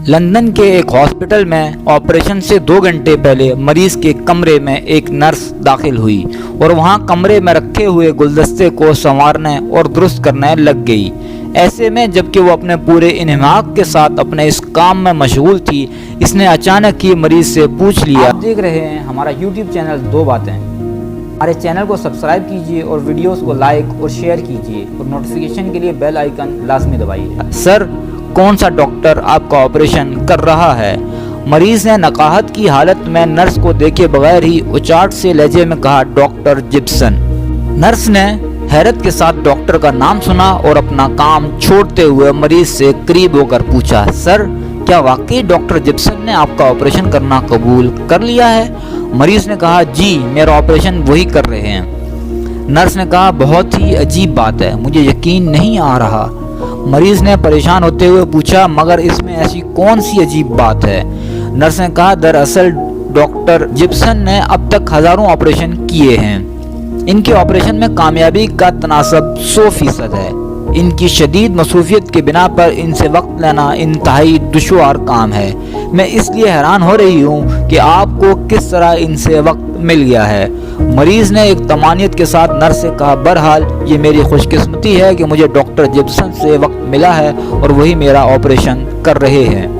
London के एक hospital में ऑपरेशन से 2 घंटे पहले मरीज के कमरे में एक नर्स दाखिल हुई और वहां कमरे में रखे हुए गुलदस्ते को संवारने और दुरुस्त करने लग गई। ऐसे में जबकि वो अपने पूरे इन्हिमाक के साथ अपने इस काम में मशगूल थी, इसने अचानक ही मरीज से पूछ लिया। आप देख रहे हैं हमारा YouTube चैनल दो बातें। हमारे चैनल को सब्सक्राइब कीजिए और वीडियोस को लाइक और शेयर कीजिए और नोटिफिकेशन के लिए बेल आइकन लाजमी दबाइए। सर, कौन सा डॉक्टर आपका ऑपरेशन कर रहा है? मरीज ने नकाहत की हालत में नर्स को देखे बगैर ही उचाट से लहजे में कहा, डॉक्टर जिप्सन। नर्स ने हैरत के साथ डॉक्टर का नाम सुना और अपना काम छोड़ते हुए मरीज से करीब होकर पूछा, सर, क्या वाकई डॉक्टर जिप्सन ने आपका ऑपरेशन करना कबूल कर लिया है? मरीज ने कहा, जी, मेरा ऑपरेशन वही कर रहे हैं। नर्स ने कहा, बहुत ही अजीब बात है, मुझे यकीन नहीं आ रहा। मरीज ने परेशान होते हुए पूछा, मगर इसमें ऐसी कौन सी अजीब बात है? नर्स ने कहा, दरअसल डॉक्टर जिप्सन ने अब तक हजारों ऑपरेशन किए हैं। इनके ऑपरेशन में कामयाबी का तनासब 100% है। इनकी शदीद मसरूफियत के बिना पर इनसे वक्त लेना इंतहाई दुश्वार काम है। मैं इसलिए हैरान हो रही हूँ कि आपको किस तरह इनसे वक्त मिल गया है। मरीज ने एक तमानियत के साथ नर्स से कहा, बहरहाल ये मेरी खुशकिस्मती है कि मुझे डॉक्टर जिप्सन से वक्त मिला है और वही मेरा ऑपरेशन कर रहे हैं।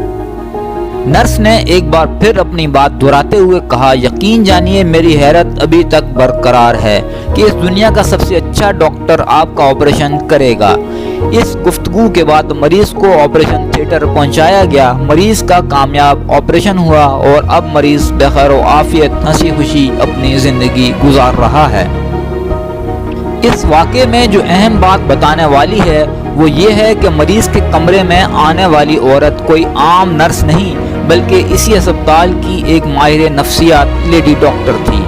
नर्स ने एक बार फिर अपनी बात दोहराते हुए कहा, यकीन जानिए मेरी हैरत अभी तक बरकरार है कि इस दुनिया का सबसे अच्छा डॉक्टर आपका ऑपरेशन करेगा। इस गुफ्तगू के बाद मरीज को ऑपरेशन थिएटर पहुंचाया गया। मरीज का कामयाब ऑपरेशन हुआ और अब मरीज बेखैर व आफियत हंसी खुशी अपनी जिंदगी गुजार रहा है। इस वाक़े में जो अहम बात बताने वाली है वो ये है कि मरीज के कमरे में आने वाली औरत कोई आम नर्स नहीं बल्कि इसी अस्पताल की एक माहिर नफ्सियात लेडी डॉक्टर थी,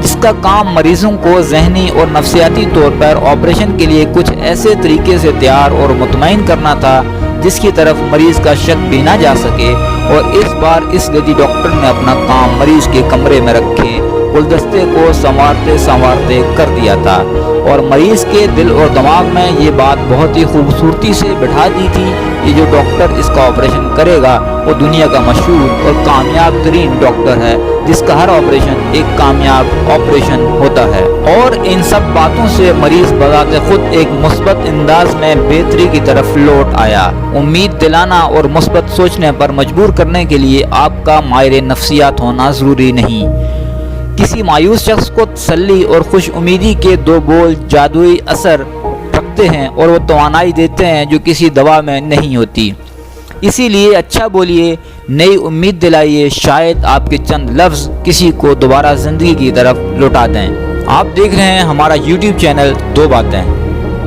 जिसका काम मरीजों को जहनी और नफ्सियाती तौर पर ऑपरेशन के लिए कुछ ऐसे तरीके से तैयार और मुतमईन करना था जिसकी तरफ मरीज का शक भी ना जा सके। और इस बार इस लेडी डॉक्टर ने अपना काम मरीज के कमरे में रखे गुलदस्ते को संवारते कर दिया था और मरीज के दिल और दिमाग में ये बात बहुत ही खूबसूरती से बिठा दी थी कि जो डॉक्टर इसका ऑपरेशन करेगा वो दुनिया का मशहूर और कामयाब तरीन डॉक्टर है, जिसका हर ऑपरेशन एक कामयाब ऑपरेशन होता है। और इन सब बातों से मरीज बजाते खुद एक मुस्बत अंदाज में बेहतरी की तरफ लौट आया। उम्मीद दिलाना और मुस्बत सोचने पर मजबूर करने के लिए आपका माहिर नफ्सियात होना ज़रूरी नहीं। किसी मायूस शख्स को तसल्ली और खुश उम्मीदी के दो बोल जादुई असर रखते हैं और वो तवानाई देते हैं जो किसी दवा में नहीं होती। इसीलिए अच्छा बोलिए, नई उम्मीद दिलाइए, शायद आपके चंद लफ्ज़ किसी को दोबारा ज़िंदगी की तरफ लौटा दें। आप देख रहे हैं हमारा YouTube चैनल दो बातें।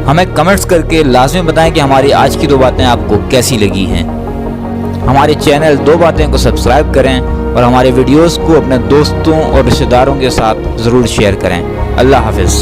हमें कमेंट्स करके लाजमी बताएं कि हमारी आज की दो बातें आपको कैसी लगी हैं। हमारे चैनल दो बातें को सब्सक्राइब करें और हमारे वीडियोस को अपने दोस्तों और रिश्तेदारों के साथ ज़रूर शेयर करें। अल्लाह हाफ़िज़।